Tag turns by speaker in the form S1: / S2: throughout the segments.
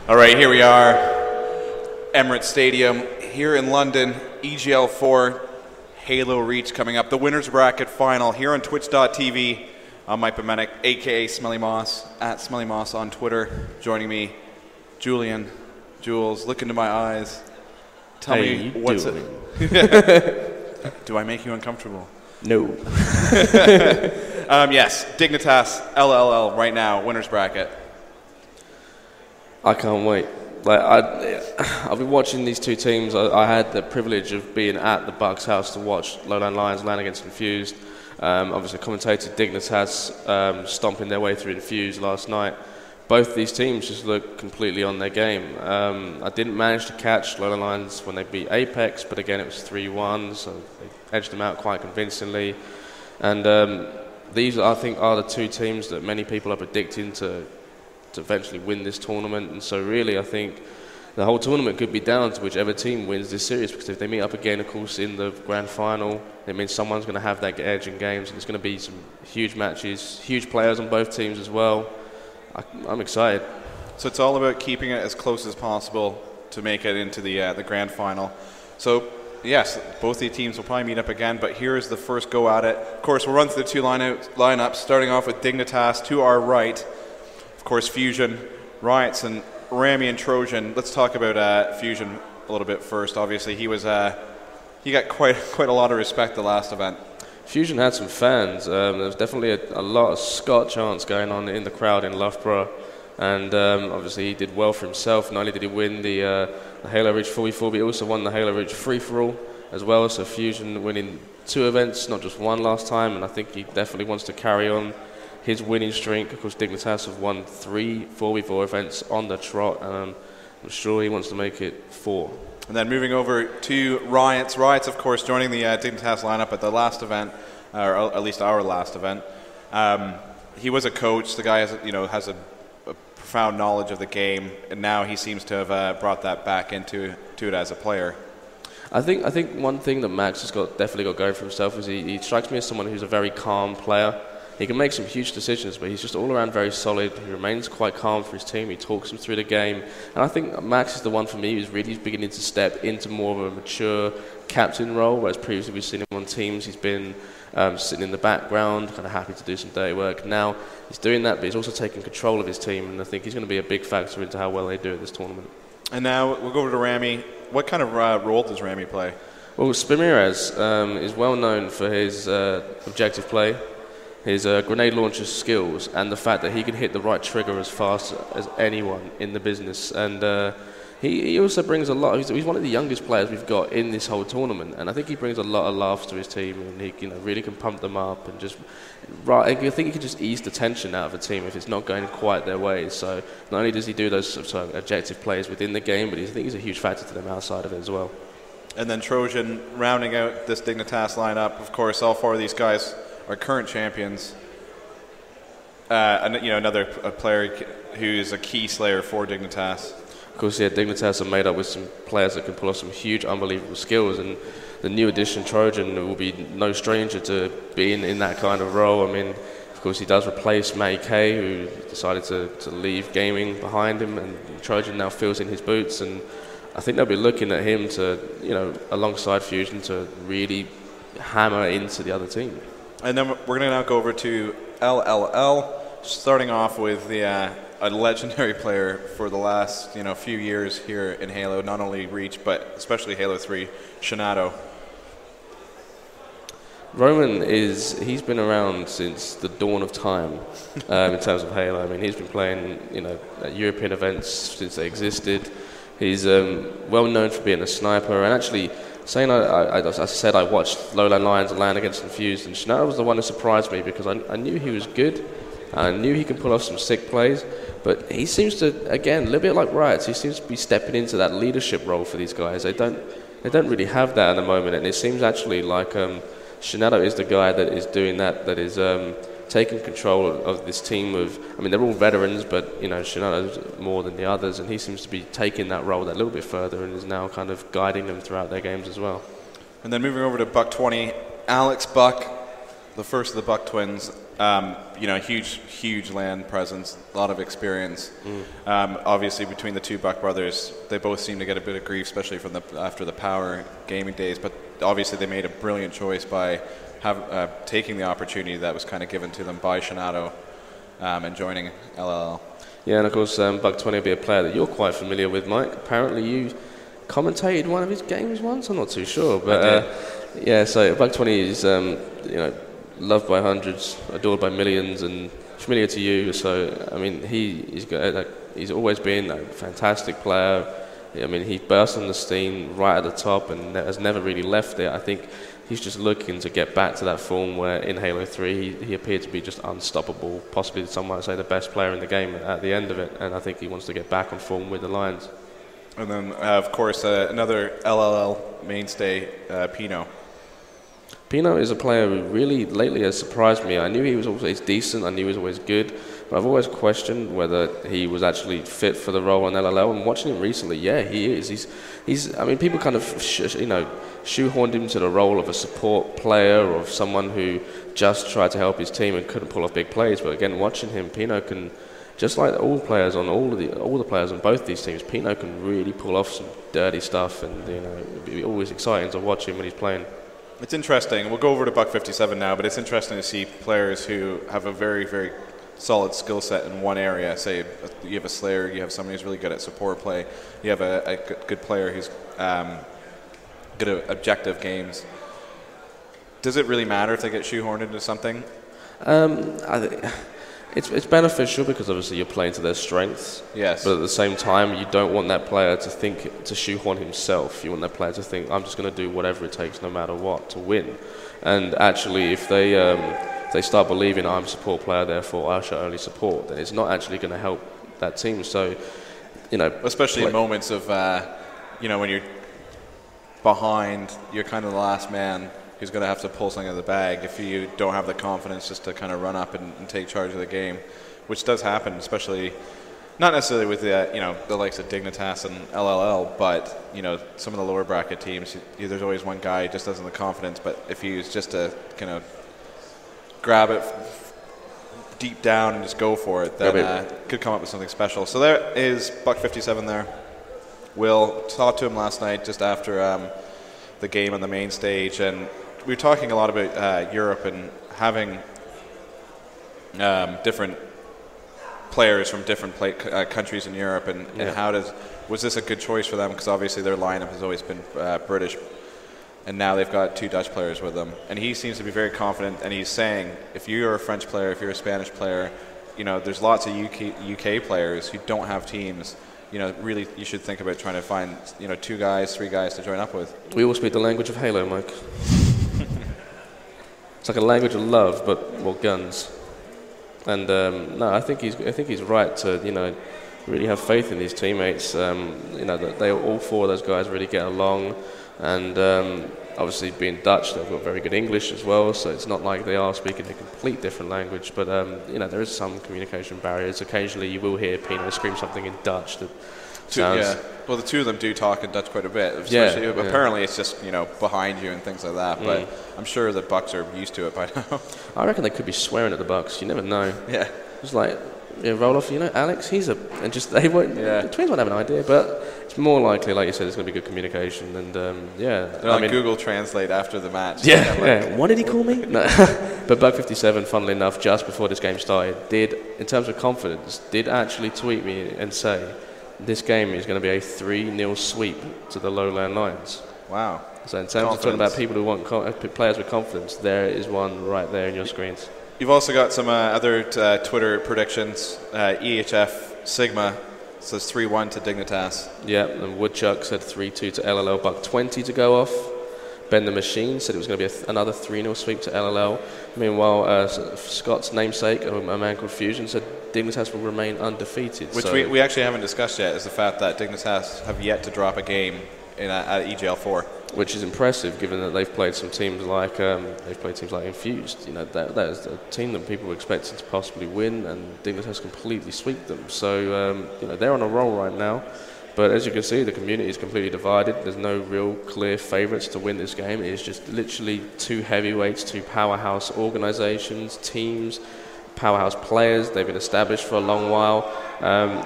S1: All right, here we are, Emirates Stadium, here in London, EGL4, Halo Reach coming up. The winner's bracket final here on twitch.tv. I'm Mike Bemenik, a.k.a. Smelly Moss, at Smelly Moss on Twitter. Joining me, Julian, Jules, look into my eyes. Tell me what's it. Do I make you uncomfortable?
S2: No.
S1: Yes, Dignitas, LLL right now, winner's bracket.
S2: I can't wait. Like I've been watching these two teams. I had the privilege of being at the Bucks house to watch Lowland Lions land against Infused. Obviously commentated Dignitas stomping their way through Infused last night. Both these teams just look completely on their game. I didn't manage to catch Lowland Lions when they beat Apex, but again it was 3-1, so they edged them out quite convincingly. And these, I think, are the two teams that many people are predicting to eventually win this tournament. And so really I think the whole tournament could be down to whichever team wins this series, because if they meet up again, of course, in the grand final, it means someone's going to have that edge in games, and it's going to be some huge matches, huge players on both teams as well. I'm excited. So
S1: it's all about keeping it as close as possible to make it into the grand final. So yes, both the teams will probably meet up again, but here's the first go at it. Of course, we'll run through the two lineups, starting off with Dignitas to our right. Of course, Fusion, Riots, and Rami and Trojan. Let's talk about Fusion a little bit first. Obviously, he got quite a lot of respect the last event.
S2: Fusion had some fans. There was definitely a lot of Scott chants going on in the crowd in Loughborough, and obviously he did well for himself. Not only did he win the Halo Reach 4v4, but he also won the Halo Reach free-for-all as well. So Fusion winning 2 events, not just 1 last time, and I think he definitely wants to carry on his winning streak. Of course, Dignitas have won 3 4v4 events on the trot, and I'm sure he wants to make it 4.
S1: And then moving over to Riots. Riots, of course, joining the Dignitas lineup at the last event, or at least our last event. He was a coach. The guy has a profound knowledge of the game, and now he seems to have brought that back into it as a player.
S2: I think one thing that Max has definitely got going for himself is he strikes me as someone who's a very calm player. He can make some huge decisions, but he's just all around very solid. He remains quite calm for his team. He talks them through the game. And I think Max is the one for me who's really beginning to step into more of a mature captain role, whereas previously we've seen him on teams. He's been sitting in the background, kind of happy to do some dirty work. Now he's doing that, but he's also taking control of his team, and I think he's going to be a big factor into how well they do at this tournament.
S1: And now we'll go over to Rami. What kind of role does Rami play?
S2: Well, Spimirez is well known for his objective play, his grenade launcher skills, and the fact that he can hit the right trigger as fast as anyone in the business. And he also brings a lot. He's one of the youngest players we've got in this whole tournament, and I think he brings a lot of laughs to his team, and he really can pump them up and just. I think he can just ease the tension out of a team if it's not going quite their way. So not only does he do those sort of objective plays within the game, but I think he's a huge factor to them outside of it as well.
S1: And then Trojan rounding out this Dignitas lineup. Of course, all 4 of these guys are current champions. And another player who's a key slayer for Dignitas.
S2: Of course, yeah, Dignitas are made up with some players that can pull off some huge, unbelievable skills, and the new addition Trojan will be no stranger to being in that kind of role. I mean, of course, he does replace Matty K, who decided to leave gaming behind him, and Trojan now fills in his boots, and I think they'll be looking at him to, alongside Fusion, to really hammer into the other team.
S1: And then we're going to now go over to LLL, starting off with a legendary player for the last few years here in Halo, not only Reach but especially Halo 3, Shanato.
S2: Roman he's been around since the dawn of time in terms of Halo. I mean, he's been playing at European events since they existed. He's well known for being a sniper, and actually saying as I said, I watched Lowland Lions land against Infused, and Shanato was the one who surprised me because I knew he was good. I knew he can pull off some sick plays, but he seems to, again, a little bit like Riots, he seems to be stepping into that leadership role for these guys. They don't really have that at the moment, and it seems actually like Shanato is the guy that is doing that is taking control of this team of, I mean, they're all veterans, but Shanato's more than the others, and he seems to be taking that role that little bit further and is now kind of guiding them throughout their games as well.
S1: And then moving over to Buck 20, Alex Buck, the first of the Buck twins. huge land presence, a lot of experience. Obviously, between the two Buck brothers, they both seem to get a bit of grief, especially from after the Power gaming days. But obviously, they made a brilliant choice by taking the opportunity that was kind of given to them by Shinato and joining LLL.
S2: Yeah, and of course, Buck 20 will be a player that you're quite familiar with, Mike. Apparently, you commentated one of his games once. I'm not too sure, but yeah. So Buck 20 is loved by hundreds, adored by millions, and familiar to you. So I mean, he's always been a fantastic player. I mean, he burst on the scene right at the top and has never really left it. I think he's just looking to get back to that form where in Halo 3 he appeared to be just unstoppable, possibly some might say the best player in the game at the end of it, and I think he wants to get back on form with the Lions.
S1: And then, of course, another LLL mainstay, Pino.
S2: Pino is a player who really lately has surprised me. I knew he was always decent, I knew he was always good, but I've always questioned whether he was actually fit for the role on LLL. And watching him recently, yeah, he is. He's. I mean, people kind of shoehorned him to the role of a support player or of someone who just tried to help his team and couldn't pull off big plays. But again, watching him, Pino can, just like all the players on both these teams, Pino can really pull off some dirty stuff, and it'd be always exciting to watch him when he's playing.
S1: It's interesting. We'll go over to Buck 57 now, but it's interesting to see players who have a very, very solid skill set in one area. Say you have a Slayer, you have somebody who's really good at support play, you have a good player who's good at objective games. Does it really matter if they get shoehorned into something? It's
S2: beneficial because obviously you're playing to their strengths.
S1: Yes.
S2: But at the same time, you don't want that player to think to shoehorn himself. You want that player to think, I'm just going to do whatever it takes, no matter what, to win. And actually, if they start believing I'm a support player, therefore I shall only support, then it's not actually going to help that team. So,
S1: especially in moments of, when you're behind, you're kind of the last man who's going to have to pull something out of the bag if you don't have the confidence just to kind of run up and take charge of the game, which does happen, especially not necessarily with the likes of Dignitas and LLL, but some of the lower bracket teams. There's always one guy who just doesn't have the confidence, but if he was just to kind of grab it deep down and just go for it, then could come up with something special. So there is Buck 57 there. Will talked to him last night just after the game on the main stage, and we were talking a lot about Europe and having different players from different countries in Europe, and was this a good choice for them? Because obviously their lineup has always been British, and now they've got two Dutch players with them. And he seems to be very confident, and he's saying, if you're a French player, if you're a Spanish player, there's lots of UK players who don't have teams. Really, you should think about trying to find, 2 guys, 3 guys to join up with.
S2: We all speak the language of Halo, Mike. It's like a language of love, but more guns. And no, I think he's right to really have faith in his teammates. That they all 4 of those guys really get along, and obviously being Dutch, they've got very good English as well. So it's not like they are speaking a complete different language. But there is some communication barriers. Occasionally, you will hear Pino scream something in Dutch that sounds.
S1: Yeah. Well, the 2 of them do talk in Dutch quite a bit. Especially, apparently, it's just behind you and things like that. But I'm sure the Bucks are used to it by now.
S2: I reckon they could be swearing at the Bucks. You never know.
S1: Yeah.
S2: It's like roll off. Alex. They won't.
S1: Yeah.
S2: The Twins won't have an idea, but it's more likely, like you said, there's going to be good communication. And
S1: they're on Google Translate after the match.
S2: Yeah. What did he call me? No. But Buck 57, funnily enough, just before this game started, in terms of confidence, did actually tweet me and say, this game is going to be a 3-0 sweep to the Lowland Lions.
S1: Wow.
S2: So in terms of talking about people who want players with confidence, there is one right there in your screens.
S1: You've also got some other Twitter predictions. EHF Sigma says 3-1 to Dignitas.
S2: Yeah, and Woodchuck said 3-2 to LLL, Buck 20 to go off. Ben the Machine said it was going to be another 3-0 sweep to LLL. Meanwhile, Scott's namesake, a man called Fusion, said Dignitas will remain undefeated.
S1: Which we actually haven't discussed yet, is the fact that Dignitas have yet to drop a game at EGL4.
S2: Which is impressive, given that they've played some teams like Infused. That is a team that people were expecting to possibly win, and Dignitas completely sweep them. So they're on a roll right now. But as you can see, the community is completely divided. There's no real clear favourites to win this game. It is just literally two heavyweights, two powerhouse organisations, teams, powerhouse players. They've been established for a long while.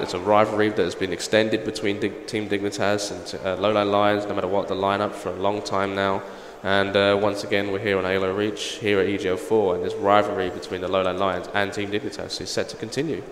S2: It's a rivalry that has been extended between Team Dignitas and Lowland Lions, no matter what the lineup, for a long time now. And once again, we're here on Halo Reach, here at EGL4, and this rivalry between the Lowland Lions and Team Dignitas is set to continue.